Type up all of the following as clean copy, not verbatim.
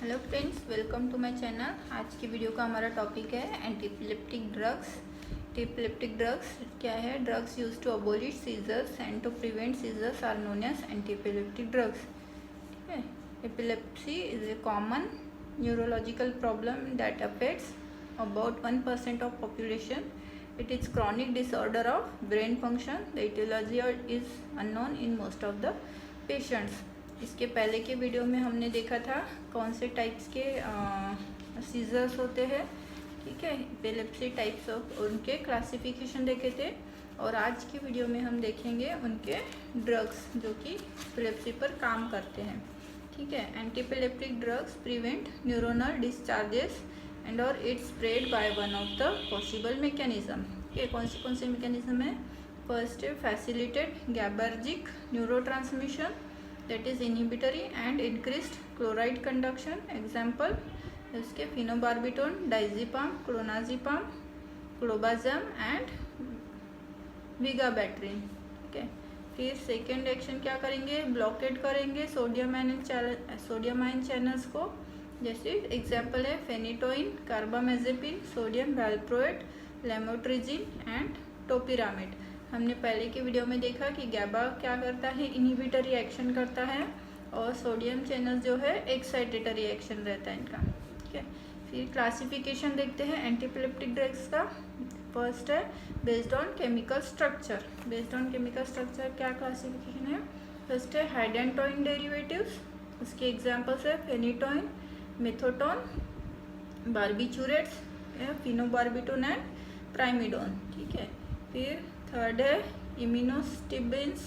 Hello friends, welcome to my channel. आज की video का हमारा टॉपिक है एंटीएपिलेप्टिक ड्रग्स। एंटीएपिलेप्टिक ड्रग्स क्या है? Drugs used to abolish seizures and to prevent seizures are known as antiepileptic drugs. ठीक है। Epilepsy is a common neurological problem that affects about 1% of population. It is chronic disorder of brain function. The etiology is unknown in most of the patients. इसके पहले के video में हमने देखा था कौन से टाइप्स के सीजर्स होते हैं. ठीक है, एपिलेप्सी टाइप्स ऑफ उनके क्लासिफिकेशन देखे थे. और आज की वीडियो में हम देखेंगे उनके ड्रग्स जो कि एपिलेप्सी पर काम करते हैं. ठीक है. Antiepileptic drugs prevent neuronal discharges and और it spread by one of the possible mechanism. के कौन से मैकेनिज्म है? फर्स्ट है facilitated GABAergic neurotransmission, that is inhibitory and increased chloride conduction. Example इसके phenobarbital, diazepam, clonazepam, clobazam and vigabatrin. ठीक है. फिर सेकेंड एक्शन क्या करेंगे? ब्लॉकेट करेंगे सोडियम आयन चैनल्स को. जैसे एग्जाम्पल है फेनिटोइन, कार्बामेजेपिन, सोडियम वैल्प्रोएट, लेमोट्रिजिन एंड टोपिरामिड. हमने पहले के वीडियो में देखा कि गैबा क्या करता है? इनहिबिटरी एक्शन करता है और सोडियम चैनल जो है एक्साइटेटरी एक्शन रहता है इनका. ठीक है. फिर क्लासिफिकेशन देखते हैं एंटीएपिलेप्टिक ड्रग्स का. फर्स्ट है based on chemical structure. Based on chemical structure क्या क्लासिफिकेशन है? फर्स्ट है हाइडेंटोइन डेरिवेटिव्स. उसके एग्जाम्पल्स है फेनिटोइन, मेथोटोन, बार्बिचूरेट्स, फिनोबार्बिटोन एंड प्राइमिडोन. ठीक है. फिर थर्ड है इम्यूनोस्टिबिन्स.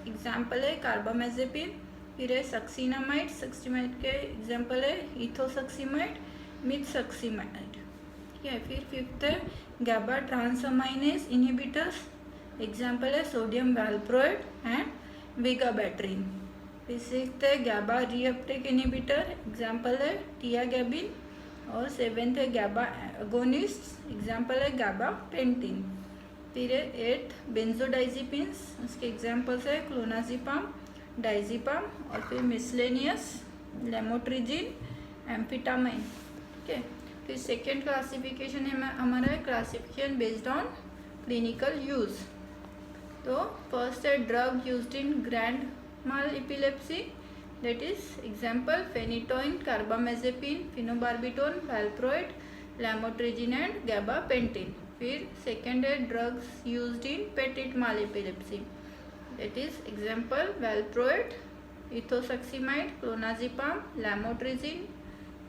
एग्जाम्पल है कार्बामेजेपिन. फिर है सक्सिनामाइड. सक्सिनामाइड के एग्जाम्पल है इथोसक्सिमाइड, मिथसक्सिमाइड. ठीक है. फिर फिफ्थ है गैबा ट्रांसअमाइनेज इनहिबिटर्स. एग्जाम्पल है सोडियम वैल्प्रोएट एंड विगाबैट्रिन. फिर सिक्स्थ है गैबा रीअपटेक इनहिबिटर. एग्जाम्पल है टियागैबिन. और सेवेंथ है गैबा एगोनिस्ट. एग्जाम्पल है गैबा पेंटिन. फिर है एट्थ बेंजोडाइजिपिन्स. उसके एग्जाम्पल्स है क्लोनाजिपाम, डाइजिपाम और फिर मिसलेनियस, लेमोट्रिजिन, एम्फिटामाइन. ठीक है. फिर सेकेंड क्लासिफिकेशन है हमारा classification based on clinical use. तो फर्स्ट है drug used in grand mal epilepsy. That is example phenytoin, carbamazepine, phenobarbital, valproate, lamotrigine and gabapentin. फिर second है drugs used in petit mal epilepsy. That is example valproate, ethosuximide, clonazepam, lamotrigine.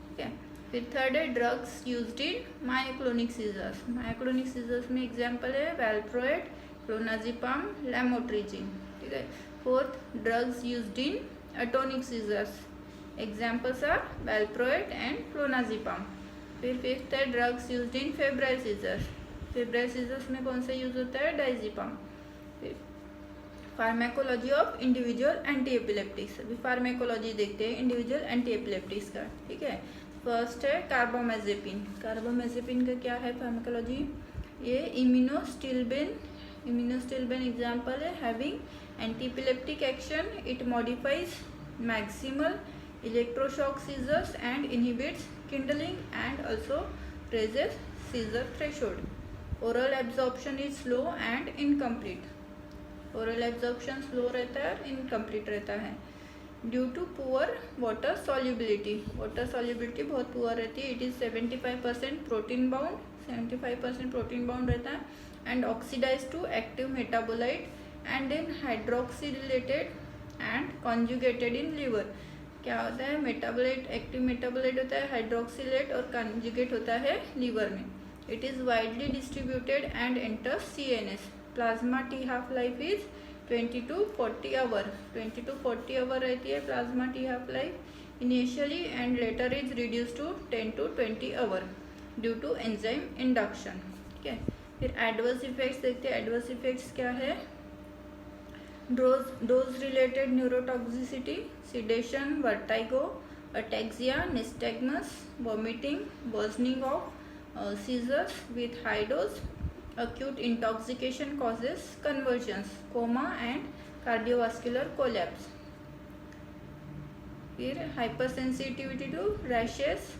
ठीक है. फिर third है drugs used in myoclonic seizures. myoclonic seizures में example है valproate, clonazepam, lamotrigine. ठीक है. Fourth drugs used in atonic seizures. Examples are valproate and clonazepam. फिर fifth है drugs used in febrile seizures. Febrile seizures में कौन सा यूज होता है? डाइजिपाम. फिर pharmacology of individual anti epileptics. अभी फार्मेकोलॉजी देखते हैं इंडिविजुअल एंटी एपिलेप्टिक्स का. ठीक है. फर्स्ट है कार्बामेजेपिन. कार्बामेजेपिन का क्या है फार्मेकोलॉजी? ये इम्यूनोस्टिलबेन एग्जाम्पल है having anti-epileptic action. It modifies maximal electroshock seizures and inhibits kindling and also raises seizure threshold. Oral absorption is slow and incomplete. Oral absorption slow रहता है और incomplete रहता है. Due to poor water solubility. Water solubility बहुत poor रहती है. It is 75% protein bound. 75% protein bound रहता है and oxidized to active metabolite and then hydroxylated and conjugated in liver. क्या होता है? मेटाबोलाइट, एक्टिव मेटाबोलाइट होता है, हाइड्रोक्सिलेट और कंजुगेट होता है लीवर में. It is widely distributed and enters CNS. Plasma t half life is 20 to 40 hour. 20 to 40 hour रहती है plasma t half life initially and later is reduce to 10 to 20 hour due to enzyme induction. ठीक है. फिर adverse effects देखते हैं. Adverse effects क्या है? Dose related neurotoxicity, sedation, vertigo, ataxia, nystagmus, vomiting, worsening of seizures with high dose. Acute intoxication causes convulsions, coma and cardiovascular collapse. फिर hypersensitivity to rashes,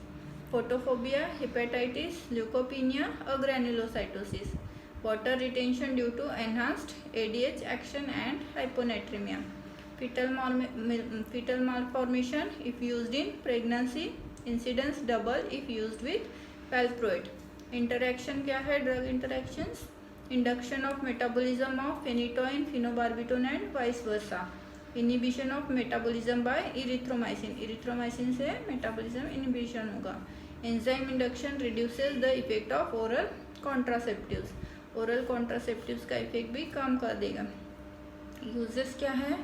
photophobia, hepatitis, leucopenia और granulocytosis, water retention due to enhanced ADH action and hyponatraemia, fetal malformation if used in pregnancy, incidence double if used with valproate. Interaction क्या है? Drug interactions, induction of metabolism of phenytoin, phenobarbitone and vice versa, inhibition of metabolism by erythromycin, erythromycin से metabolism inhibition होगा, enzyme induction reduces the effect of oral contraceptives, oral contraceptives का effect भी कम कर देगा। Uses क्या है?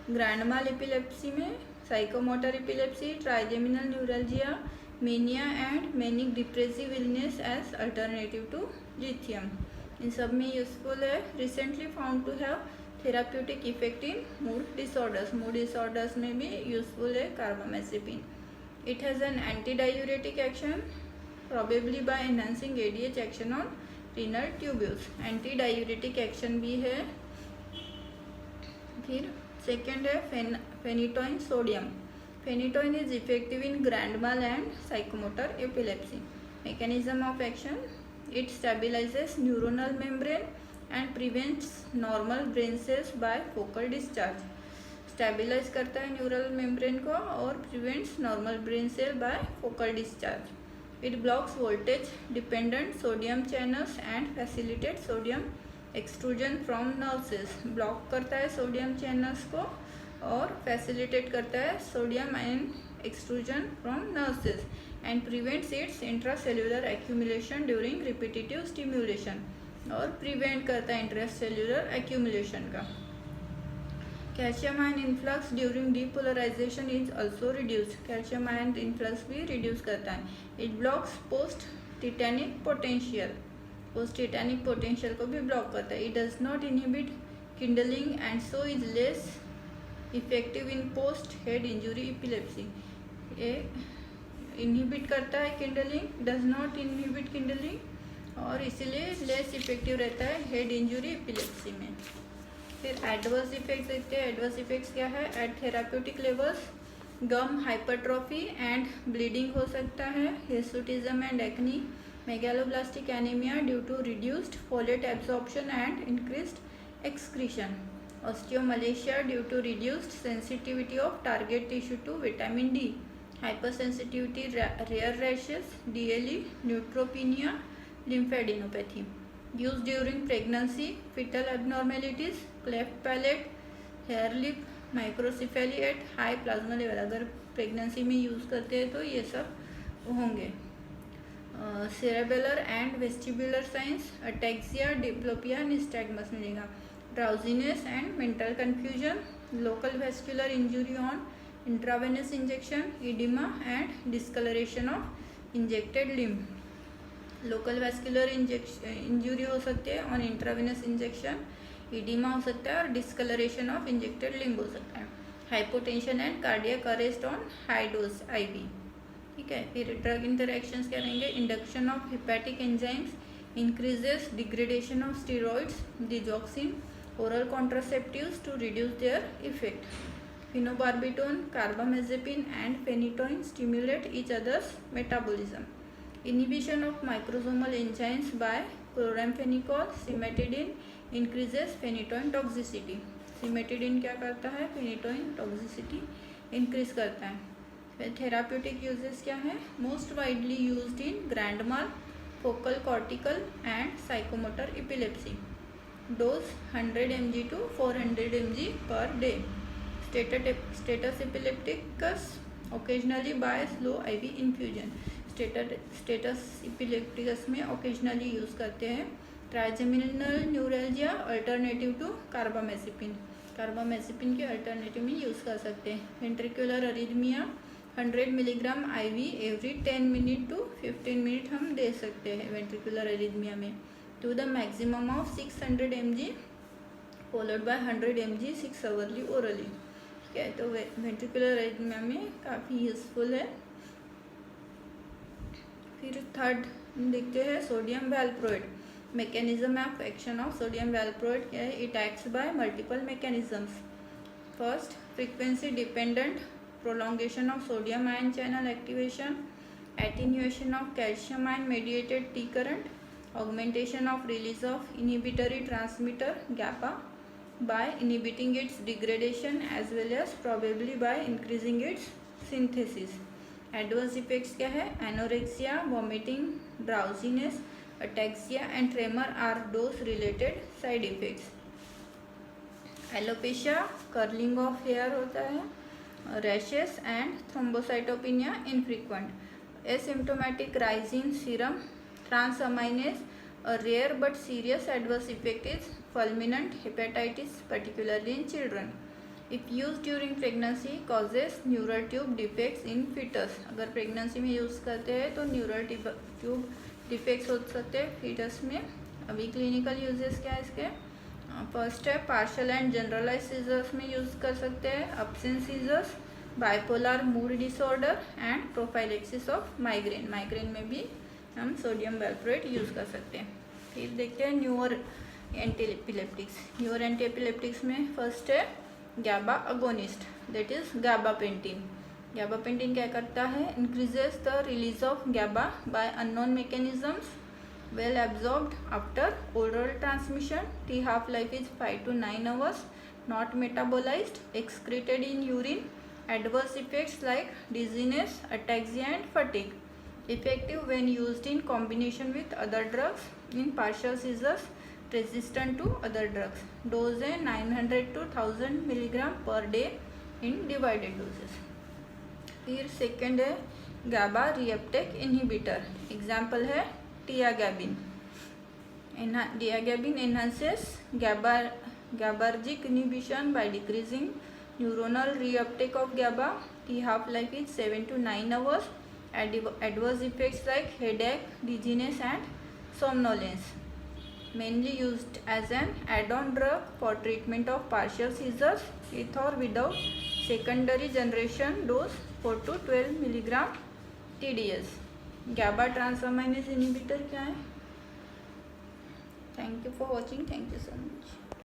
Grand mal epilepsy में, psychomotor epilepsy, trigeminal neuralgia, mania and manic depressive illness as alternative to lithium, इन सब में यूजफुल है। Recently found to have therapeutic effect in mood disorders, mood disorders में भी यूजफुल है carbamazepine. It has an anti diuretic action probably by enhancing ADH action on renal tubules, anti diuretic action भी है। फिर second है phenytoin sodium, phenytoin is effective in grand mal and psychomotor epilepsy, mechanism of action, it stabilises neuronal membrane and prevents normal brain cells by focal discharge, stabilise करता है neural membrane को और prevents normal brain cell by focal discharge, it blocks voltage dependent sodium channels and facilitate sodium extrusion from nerves, block करता है sodium channels को और facilitate करता है sodium ion extrusion from nerves and prevents its intracellular accumulation during repetitive stimulation, और prevent करता है intracellular accumulation का। Calcium ion influx during depolarisation is also reduced, calcium ion influx भी रिड्यूस करता है, it blocks post tetanic potential, post tetanic potential को भी block करता है, it does not inhibit Kindling and so is less effective in post head injury epilepsy, ये inhibit करता है Kindling, does not inhibit Kindling और इसीलिए लेस इफेक्टिव रहता है हेड इंजुरी एपिलेप्सी में। फिर एडवर्स इफेक्ट्स देखते हैं, एडवर्स इफेक्ट्स क्या है? At therapeutic levels gum hypertrophy and bleeding हो सकता है, hirsutism and acne, megaloblastic anemia due to reduced folate absorption and increased excretion, osteomalacia due to reduced sensitivity of target tissue to vitamin D, hypersensitivity, rare rashes, DLE, neutropenia, lymphadenopathy, use during pregnancy, fetal abnormalities, cleft palate, hair lip, microcephaly at high plasma level, अगर pregnancy में use करते हैं तो ये सब होंगे। Cerebellar and vestibular signs, ataxia, diplopia, nystagmus मिलेगा, drowsiness and mental confusion, local vascular injury on intravenous injection, oedema and discolouration of injected limb, local vascular injury हो सकती है ऑन इंट्रावेनस इंजेक्शन, इडिमा हो सकता है और डिस्कलरेशन ऑफ इंजेक्टेड लिम्ब हो सकता है, hypotension and cardiac arrest on high dose IV. ठीक है, फिर ड्रग इंटरैक्शंस क्या रहेंगे? Induction of hepatic enzymes, increases degradation of steroids, digoxin, oral contraceptives to reduce their effect, phenobarbitone, carbamazepine and phenytoin stimulate each other's metabolism, inhibition of microsomal enzymes by chloramphenicol, cimetidine increases phenytoin toxicity, cimetidine क्या करता है? Phenytoin toxicity increase करता है। Therapeutic uses क्या है? Most widely used in grand mal, focal cortical and psychomotor epilepsy, dose 100 mg to 400 mg per day, status epilepticus occasionally by slow IV infusion, status epilepticus में occasionally use करते हैं। Trigeminal neuralgia alternative to carbamazepine, carbamazepine के alternative में use कर सकते हैं। Ventricular arrhythmia 100 milligram IV every 10 minute to 15 minute हम दे सकते हैं वेंट्रिकुलर अरिथमिया में, to the maximum of 600 mg followed by 100 mg 6 hourly orally. ठीक है, तो वेंट्रिकुलर अरिथमिया में काफ़ी यूजफुल है। फिर थर्ड देखते हैं sodium valproate, mechanism of action of sodium valproate क्या है? It acts by multiple mechanisms. First, frequency dependent prolongation of sodium ion channel activation, attenuation of calcium ion mediated T current, augmentation of release of inhibitory transmitter GABA by inhibiting its degradation as well as probably by increasing its synthesis. Adverse effects क्या है? Anorexia, vomiting, drowsiness, ataxia and tremor are dose related side effects. Alopecia, curling of hair होता है, rashes and thrombocytopenia infrequent. Asymptomatic rise in serum transaminase. A rare but serious adverse effect is fulminant hepatitis, particularly in children. If used during pregnancy, causes neural tube defects in fetus. अगर pregnancy में use करते हैं तो neural tube defects हो सकते हैं foetus में. अभी क्लिनिकल यूजेस क्या है इसके? फर्स्ट है पार्शल एंड जनरलाइज सीजर्स में यूज़ कर सकते हैं, absent seizures, bipolar mood disorder and prophylaxis of migraine. Migraine में भी हम सोडियम वैल्प्रोएट यूज़ कर सकते हैं. फिर देखते हैं newer anti epileptics. Newer anti epileptics में फर्स्ट है GABA agonist, that is gabapentin. Gabapentin क्या करता है? Increases the release of GABA by unknown mechanisms, well absorbed after oral transmission. T half life is 5 to 9 hours, not metabolized, excreted in urine. Adverse effects like dizziness, ataxia and fatigue. Effective when used in combination with other drugs in partial seizures resistant to other drugs. Dose है 900 to 1000 milligram per day in divided doses. फिर second है GABA reuptake inhibitor. Example है tiagabine. Tiagabine enhances GABAergic inhibition by decreasing neuronal reuptake of GABA. T half life is 7 to 9 hours. Adverse effects like headache, dizziness and somnolence. Mainly used as an add-on drug for treatment of partial seizures with or without secondary generation. Dose 4 to 12 milligram TDS. GABA transaminase inhibitor क्या है? Thank you for watching. Thank you so much.